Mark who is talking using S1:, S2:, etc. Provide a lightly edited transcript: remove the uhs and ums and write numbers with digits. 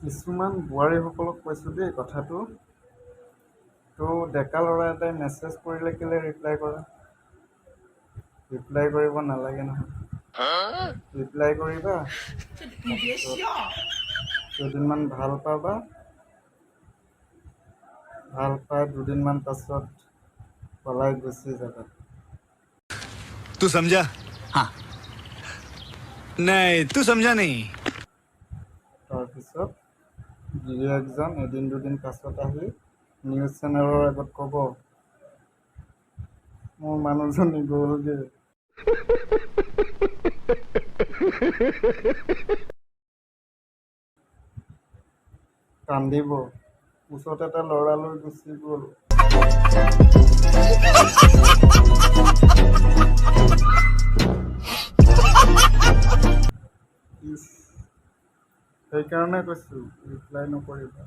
S1: কিছুমান বোৱাৰীসকলক কৈছোঁ দেই কথাটো। তো ডেকা ল'ৰা এটাই মেছেজ কৰিলে কেলে ৰিপ্লাই কৰা? ৰিপ্লাই কৰিব নালাগে নহয়। ৰিপ্লাই কৰিবা, দুদিনমান ভাল পাবা, ভাল পাই দুদিনমান পাছত পলাই গুচি যাবা।
S2: तू समझा? हाँ नहीं तू समझा नहीं।
S1: তাৰপিছত গিৰিয়েকজন এদিন দুদিন পাছত আহি নিউজ চেনেলৰ আগত ক'ব, মোৰ মানুহজনী গ'লগে। কান্দিব, ওচৰত এটা ল'ৰা লৈ গুচি গ'ল। সেইকাৰণে কৈছোঁ ৰিপ্লাই নকৰিবা।